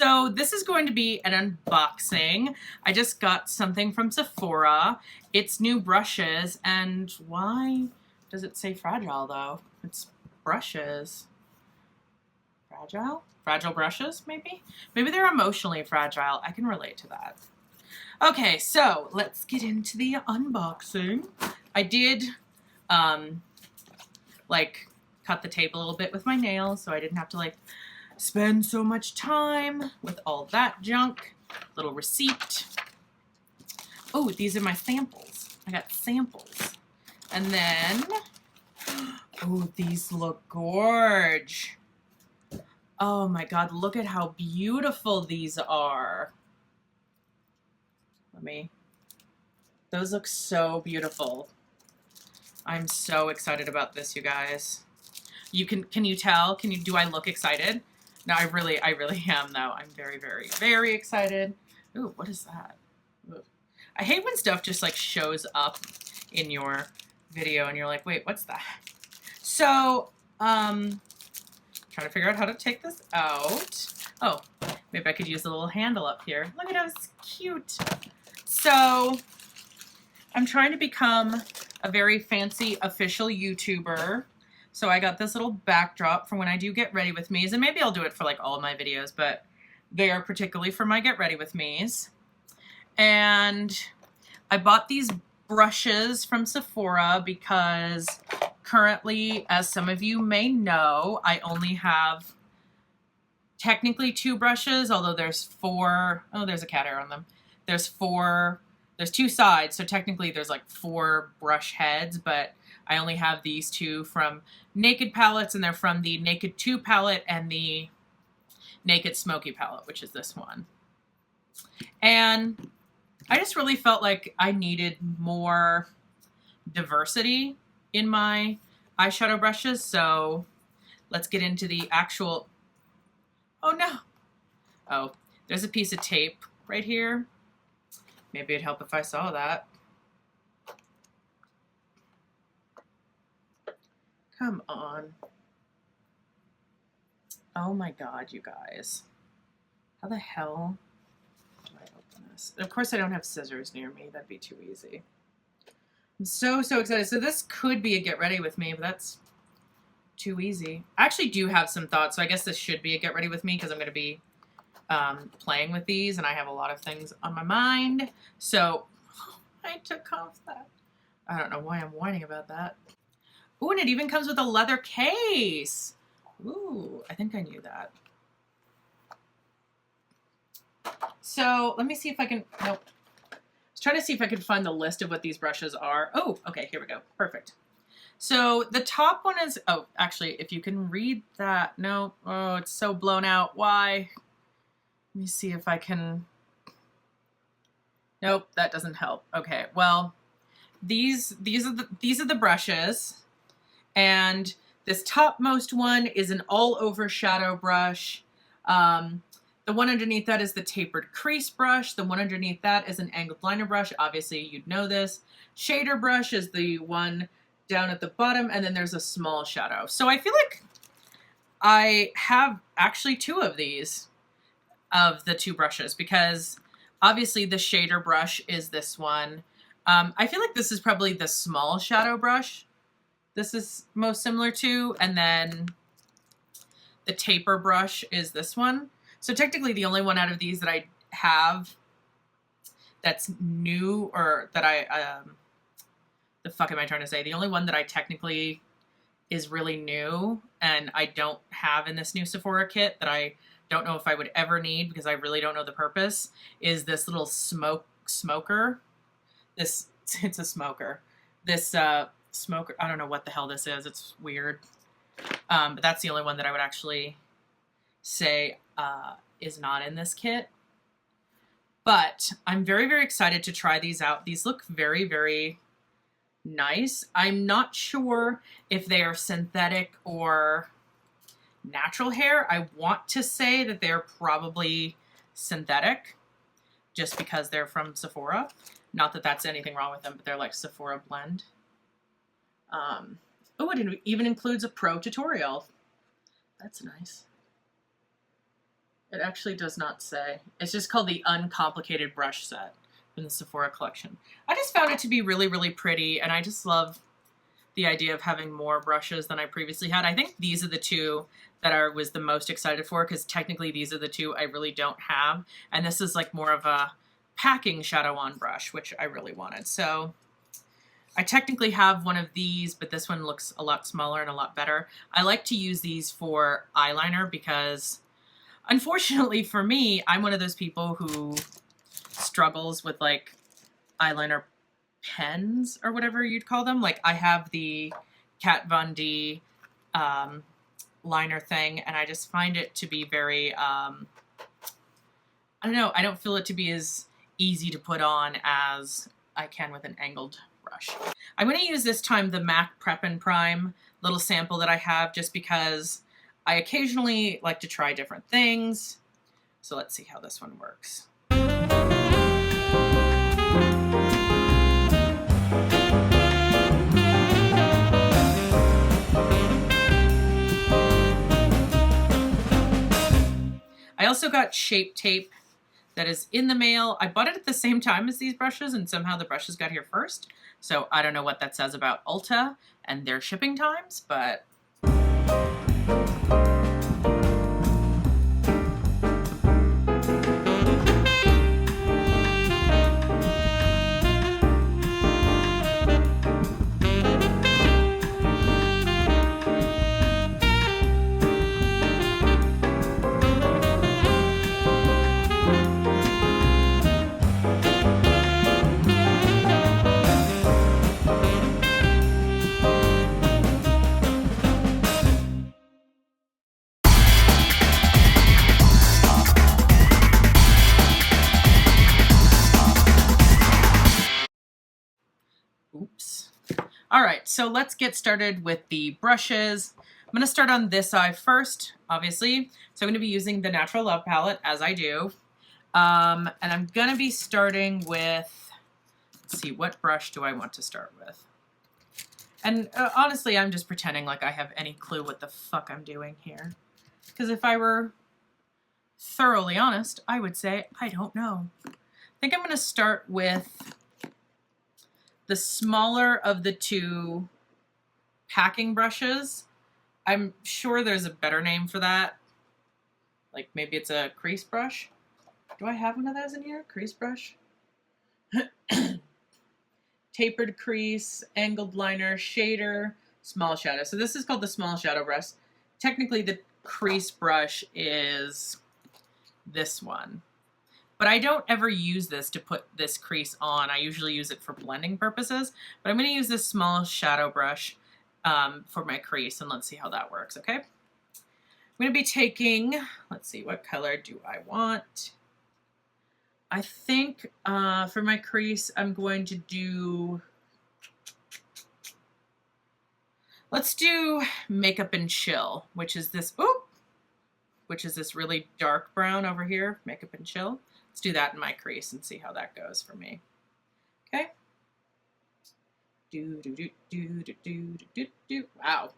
So this is going to be an unboxing. I just got something from Sephora. It's new brushes, and why does it say fragile though? It's brushes. Fragile? Fragile brushes, maybe? Maybe they're emotionally fragile. I can relate to that. Okay, so let's get into the unboxing. I did, like, cut the tape a little bit with my nails, so I didn't have to, like, spend so much time with all that junk. Little receipt. Oh, these are my samples. I got samples. And then, oh, these look gorge. Oh my God, look at how beautiful these are. Those look so beautiful. I'm so excited about this, you guys. Can you tell? Do I look excited? No, I really am though. I'm very, very, very excited. Ooh, what is that? Ooh. I hate when stuff just like shows up in your video and you're like, wait, what's that? So, trying to figure out how to take this out. Oh, maybe I could use the little handle up here. Look at how it's cute. So, I'm trying to become a very fancy official YouTuber. So I got this little backdrop for when I do get ready with me's, and maybe I'll do it for like all of my videos, but they are particularly for my get ready with me's. And I bought these brushes from Sephora because currently, as some of you may know, I only have technically 2 brushes, although there's 4. Oh, there's a cat hair on them. There's 2 sides, so technically there's like 4 brush heads, but I only have these 2 from Naked palettes, and they're from the Naked 2 palette and the Naked Smoky palette, which is this one. And I just really felt like I needed more diversity in my eyeshadow brushes, so let's get into the actual... Oh no! Oh, there's a piece of tape right here. Maybe it'd help if I saw that. Come on. Oh my God, you guys. How the hell do I open this? Of course I don't have scissors near me. That'd be too easy. I'm so excited. So this could be a get ready with me, but that's too easy. I actually do have some thoughts, so I guess this should be a get ready with me because I'm going to be playing with these, and I have a lot of things on my mind. So I took off that. I don't know why I'm whining about that. Ooh, and it even comes with a leather case. Ooh, I think I knew that. So let me see if I can, nope. I was trying to see if I could find the list of what these brushes are. Oh, okay, here we go. Perfect. So the top one is, oh, actually, if you can read that, no, oh, it's so blown out. Why? Let me see if I can, nope, that doesn't help. Okay, well, these are the brushes. And this topmost one is an all-over shadow brush. The one underneath that is the tapered crease brush. The one underneath that is an angled liner brush. Obviously, you'd know this. Shader brush is the one down at the bottom, and then there's a small shadow. So I feel like I have actually 2 of these, of the 2 brushes, because obviously the shader brush is this one. I feel like this is probably the small shadow brush this is most similar to, and then the taper brush is this one. So technically the only one out of these that I have that's new, or that the fuck am I trying to say? The only one that I technically is really new and I don't have in this new Sephora kit that I don't know if I would ever need because I really don't know the purpose, is this little smoker. It's a smoker. This smoker, I don't know what the hell this is. It's weird. But that's the only one that I would actually say is not in this kit. But I'm very, very excited to try these out. These look very, very nice. I'm not sure if they are synthetic or natural hair. I want to say that they're probably synthetic just because they're from Sephora. Not that that's anything wrong with them, but they're like Sephora blend. Oh, it even includes a pro tutorial. That's nice. It actually does not say. It's just called the Uncomplicated brush set in the Sephora collection. I just found it to be really, really pretty, and I just love the idea of having more brushes than I previously had. I think these are the two that I was the most excited for, because technically these are the two I really don't have. And this is like more of a packing shadow on brush, which I really wanted. So I technically have one of these, but this one looks a lot smaller and a lot better. I like to use these for eyeliner because, unfortunately for me, I'm one of those people who struggles with like eyeliner pens or whatever you'd call them. Like I have the Kat Von D liner thing, and I just find it to be very, I don't know, I don't feel it to be as easy to put on as I can with an angled brush. I'm going to use this time the MAC Prep and Prime little sample that I have, just because I occasionally like to try different things. So let's see how this one works. I also got Shape Tape that is in the mail. I bought it at the same time as these brushes, and somehow the brushes got here first. So I don't know what that says about Ulta and their shipping times, but oops. All right, so let's get started with the brushes. I'm going to start on this eye first, obviously. So I'm going to be using the Natural Love palette, as I do. And I'm going to be starting with, let's see, what brush do I want to start with? And honestly, I'm just pretending like I have any clue what the fuck I'm doing here. Because if I were thoroughly honest, I would say I don't know. I think I'm going to start with the smaller of the two packing brushes. I'm sure there's a better name for that. Like maybe it's a crease brush. Do I have one of those in here? Crease brush? Tapered crease, angled liner, shader, small shadow. So this is called the small shadow brush. Technically the crease brush is this one. But I don't ever use this to put this crease on. I usually use it for blending purposes. But I'm going to use this small shadow brush for my crease, and let's see how that works, okay? I'm going to be taking, let's see, what color do I want? I think for my crease, I'm going to do, let's do Makeup and Chill, which is this, which is this really dark brown over here, Makeup and Chill. Let's do that in my crease and see how that goes for me. Okay. Wow,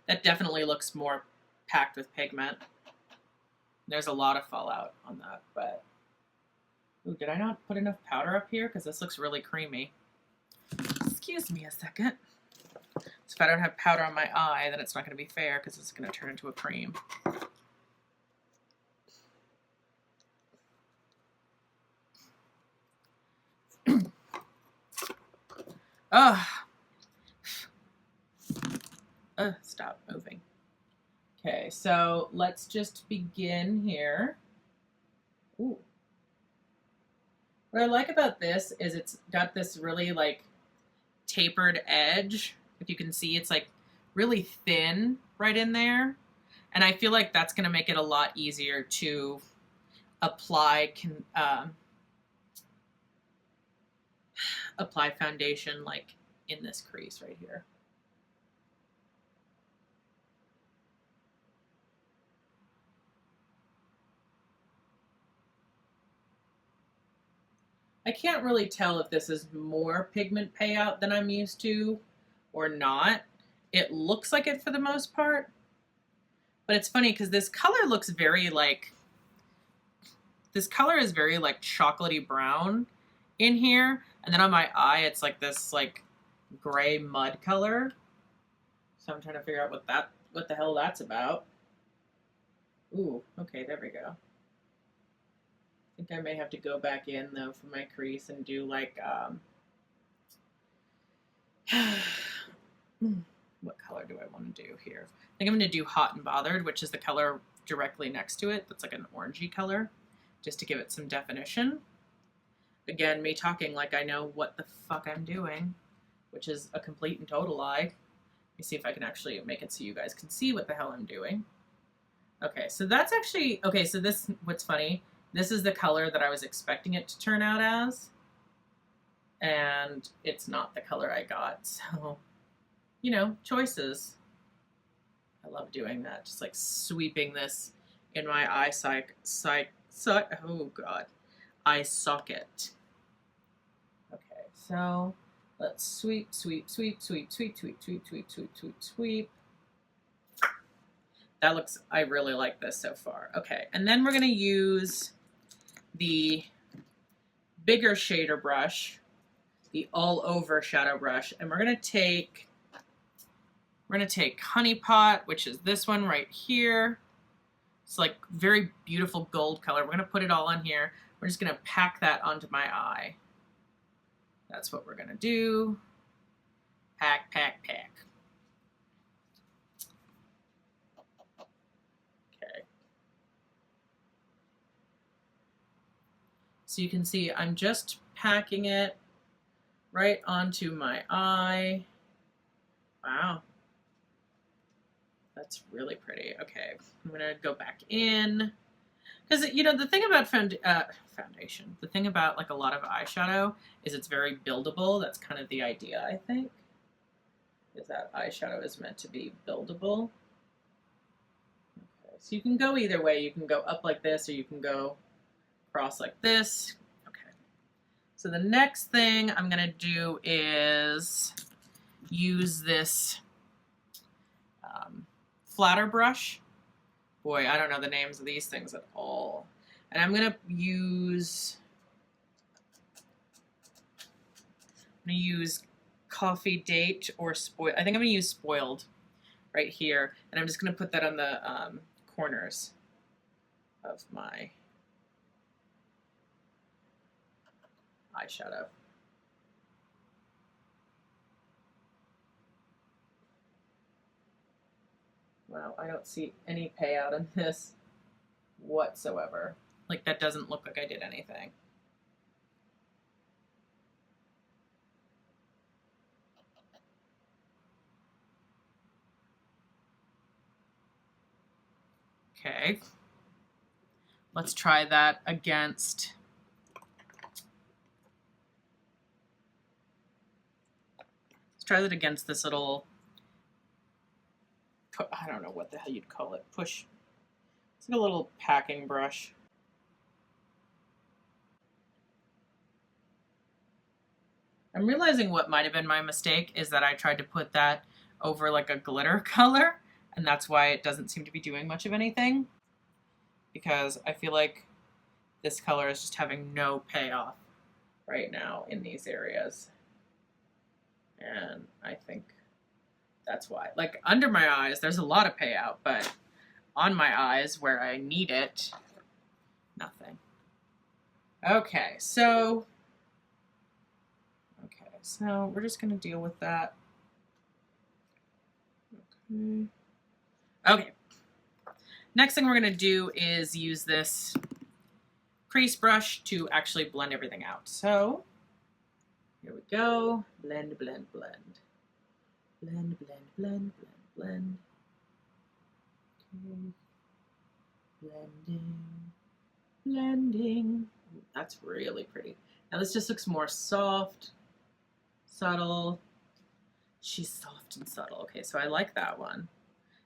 that definitely looks more packed with pigment. There's a lot of fallout on that, but ooh, did I not put enough powder up here? Because this looks really creamy. Excuse me a second. So if I don't have powder on my eye, then it's not going to be fair because it's going to turn into a cream. Stop moving. Okay, so let's just begin here. Ooh. What I like about this is it's got this really like tapered edge. If you can see, it's like really thin right in there. And I feel like that's going to make it a lot easier to apply apply foundation like in this crease right here. I can't really tell if this is more pigment payout than I'm used to or not. It looks like it for the most part, but it's funny because this color looks very like this color is very like chocolatey brown in here. And then on my eye, it's like this like gray mud color. So I'm trying to figure out what the hell that's about. Ooh, okay, there we go. I think I may have to go back in though for my crease and do like, what color do I want to do here? I think I'm going to do Hot and Bothered, which is the color directly next to it. That's like an orangey color, just to give it some definition. Again, me talking like I know what the fuck I'm doing, which is a complete and total lie. Let me see if I can actually make it so you guys can see what the hell I'm doing. Okay, so that's actually, okay, so this, what's funny, this is the color that I was expecting it to turn out as, and it's not the color I got, so, you know, choices. I love doing that, just like sweeping this in my eye oh god, eye socket. Okay, so let's sweep, sweep, sweep, sweep, sweep, sweep, sweep, sweep, sweep, sweep, sweep. That looks, I really like this so far. Okay, and then we're gonna use the bigger shader brush, the all over shadow brush, and we're gonna take Honey Pot, which is this one right here. It's like very beautiful gold color. We're gonna put it all on here. We're just gonna pack that onto my eye. That's what we're gonna do. Pack, pack, pack. Okay. So you can see I'm just packing it right onto my eye. Wow. That's really pretty. Okay, I'm gonna go back in. Because, you know, the thing about foundation, the thing about like a lot of eyeshadow is it's very buildable. That's kind of the idea, I think, is that eyeshadow is meant to be buildable. Okay, so you can go either way. You can go up like this, or you can go across like this. Okay, so the next thing I'm gonna do is use this flatter brush. Boy, I don't know the names of these things at all. And I'm gonna use Coffee Date or Spoiled. I think I'm gonna use Spoiled right here, and I'm just gonna put that on the corners of my eyeshadow. Wow, I don't see any payout in this whatsoever. Like, that doesn't look like I did anything. Okay. Let's try that against... Let's try that against this little... I don't know what the hell you'd call it. Push. It's like a little packing brush. I'm realizing what might have been my mistake is that I tried to put that over like a glitter color, and that's why it doesn't seem to be doing much of anything, because I feel like this color is just having no payoff right now in these areas. And I think that's why. Like, under my eyes, there's a lot of payout, but on my eyes, where I need it, nothing. Okay, so we're just gonna deal with that. Okay. Next thing we're gonna do is use this crease brush to actually blend everything out. So here we go. Blend, blend, blend. Blend, blend, blend, blend, blend. Okay. Blending, blending. Ooh, that's really pretty. Now this just looks more soft, subtle. She's soft and subtle. Okay, so I like that one.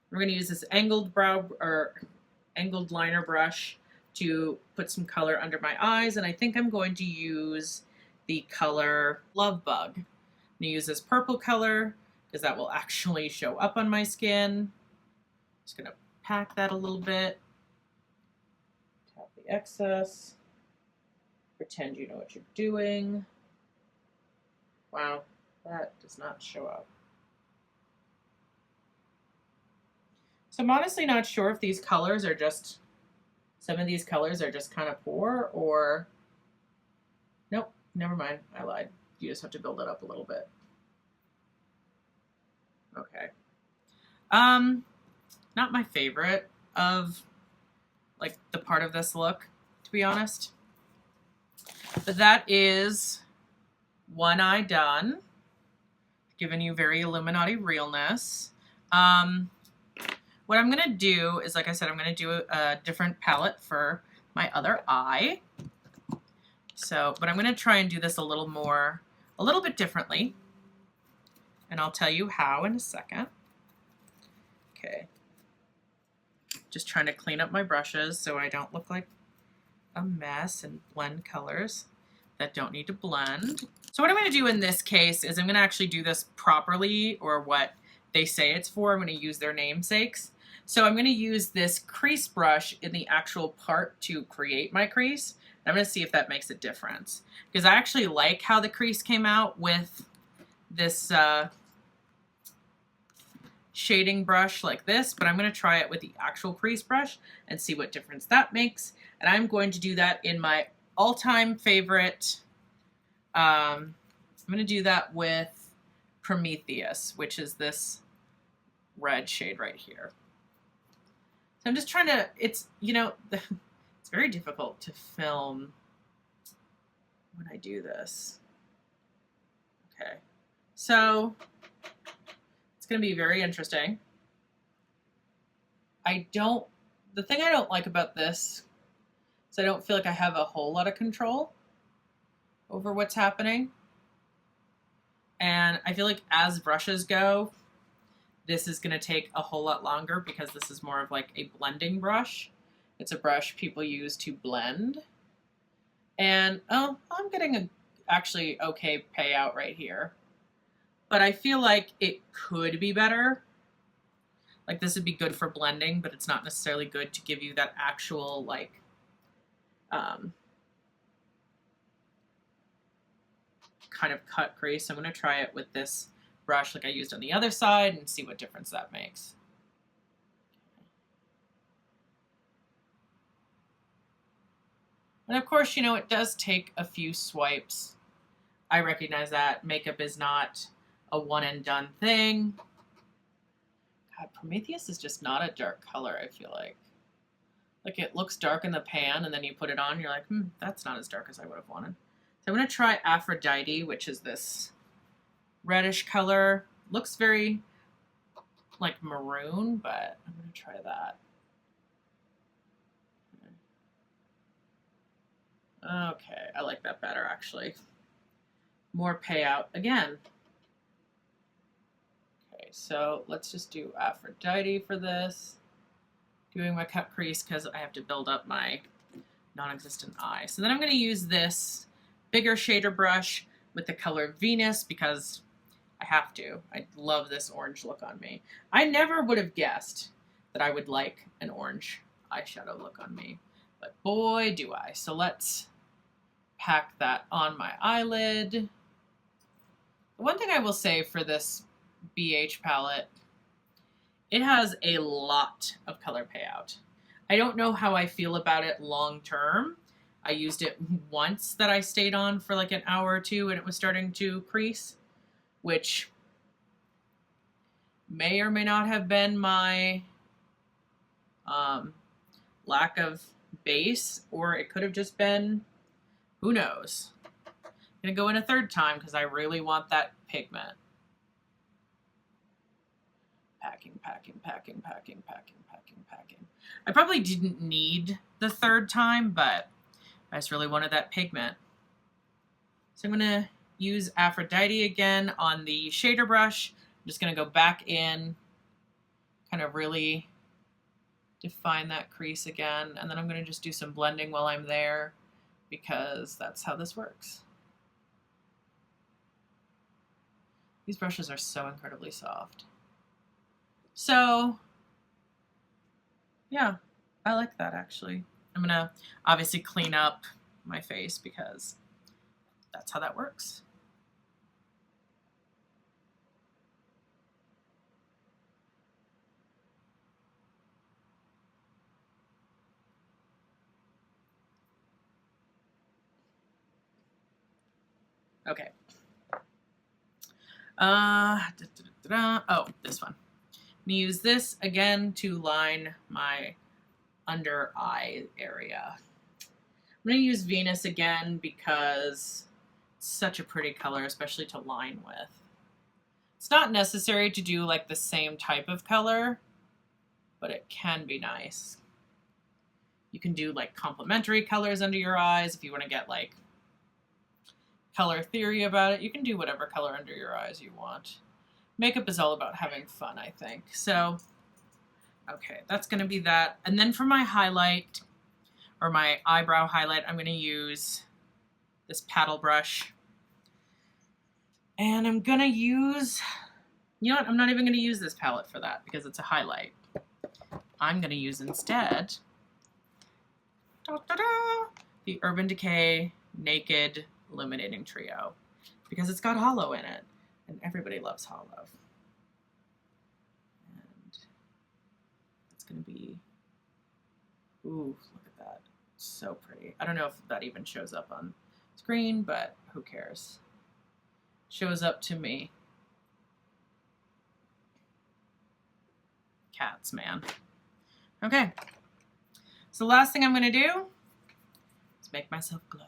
We're gonna use this angled liner brush to put some color under my eyes, and I think I'm going to use the color Love Bug. I'm gonna use this purple color because that will actually show up on my skin. Just gonna pack that a little bit. Tap the excess. Pretend you know what you're doing. Wow, that does not show up. So I'm honestly not sure if these colors are just, some of these colors are just kind of poor, or, nope, never mind, I lied. You just have to build it up a little bit. Okay. Not my favorite of, like, the part of this look, to be honest. But that is one eye done. Giving you very Illuminati realness. What I'm going to do is, like I said, I'm going to do a different palette for my other eye. So, but I'm going to try and do this a little bit differently. And I'll tell you how in a second. Okay. Just trying to clean up my brushes so I don't look like a mess and blend colors that don't need to blend. So what I'm going to do in this case is I'm going to actually do this properly, or what they say it's for. I'm going to use their namesakes. So I'm going to use this crease brush in the actual part to create my crease. And I'm going to see if that makes a difference, because I actually like how the crease came out with this shading brush like this, but I'm going to try it with the actual crease brush and see what difference that makes. And I'm going to do that in my all-time favorite. I'm going to do that with Prometheus, which is this red shade right here. So I'm just trying to, it's, you know, it's very difficult to film when I do this. Okay, so it's going to be very interesting. The thing I don't like about this is I don't feel like I have a whole lot of control over what's happening. And I feel like as brushes go, this is going to take a whole lot longer, because this is more of like a blending brush. It's a brush people use to blend. And oh, I'm getting a actually okay payout right here. But I feel like it could be better. Like this would be good for blending, but it's not necessarily good to give you that actual like kind of cut crease. I'm going to try it with this brush like I used on the other side and see what difference that makes. And of course, you know, it does take a few swipes. I recognize that makeup is not a one and done thing. God, Prometheus is just not a dark color, I feel like. Like it looks dark in the pan and then you put it on, you're like, that's not as dark as I would have wanted. So I'm going to try Aphrodite, which is this reddish color. Looks very like maroon, but I'm going to try that. Okay, I like that better actually. More payout again. Okay, so let's just do Aphrodite for this. Doing my cut crease because I have to build up my non-existent eye. So then I'm going to use this bigger shader brush with the color Venus because I have to. I love this orange look on me. I never would have guessed that I would like an orange eyeshadow look on me, but boy do I. So let's pack that on my eyelid. The one thing I will say for this BH palette, it has a lot of color payout. I don't know how I feel about it long term. I used it once that I stayed on for like an hour or two and it was starting to crease, which may or may not have been my lack of base, or it could have just been, who knows. I'm gonna go in a third time because I really want that pigment. Packing, packing, packing, packing, packing, packing, packing. I probably didn't need the third time, but I just really wanted that pigment. So I'm gonna use Aphrodite again on the shader brush. I'm just gonna go back in, kind of really define that crease again, and then I'm gonna just do some blending while I'm there because that's how this works. These brushes are so incredibly soft. So, yeah, I like that actually. I'm gonna obviously clean up my face because that's how that works. Okay. Oh, this one. I'm gonna use this again to line my under eye area. I'm gonna use Venus again because it's such a pretty color, especially to line with. It's not necessary to do like the same type of color, but it can be nice. You can do like complementary colors under your eyes if you want to get like color theory about it. You can do whatever color under your eyes you want. Makeup is all about having fun, I think. So, okay, that's going to be that. And then for my highlight, or my eyebrow highlight, I'm going to use this paddle brush. And I'm going to use, you know what, I'm not even going to use this palette for that because it's a highlight. I'm going to use instead the Urban Decay Naked Illuminating Trio because it's got hollow in it and everybody loves hollow. And it's going to be, ooh, look at that. So pretty. I don't know if that even shows up on screen, but who cares? Shows up to me. Cats, man. Okay. So the last thing I'm going to do is make myself glow.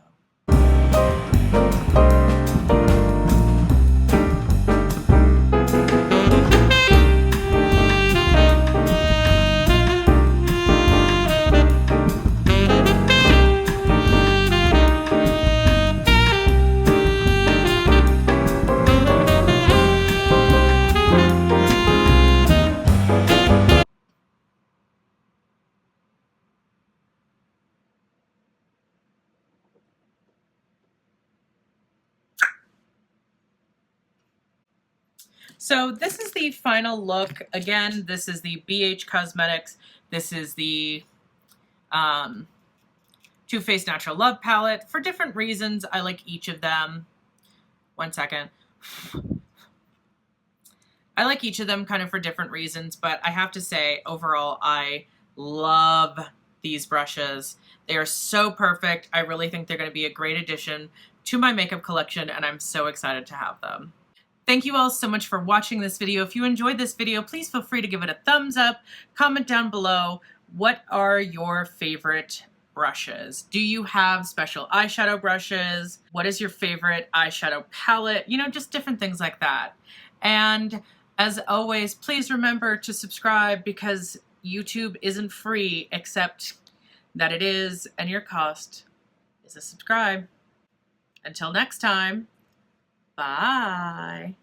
So this is the final look. Again, this is the BH Cosmetics. This is the Too Faced Natural Love palette. For different reasons, I like each of them. One second. I like each of them kind of for different reasons, but I have to say, overall, I love these brushes. They are so perfect. I really think they're going to be a great addition to my makeup collection, and I'm so excited to have them. Thank you all so much for watching this video. If you enjoyed this video, please feel free to give it a thumbs up. Comment down below, what are your favorite brushes? Do you have special eyeshadow brushes? What is your favorite eyeshadow palette? You know, just different things like that. And as always, please remember to subscribe because YouTube isn't free, except that it is, and your cost is a subscribe. Until next time. Bye.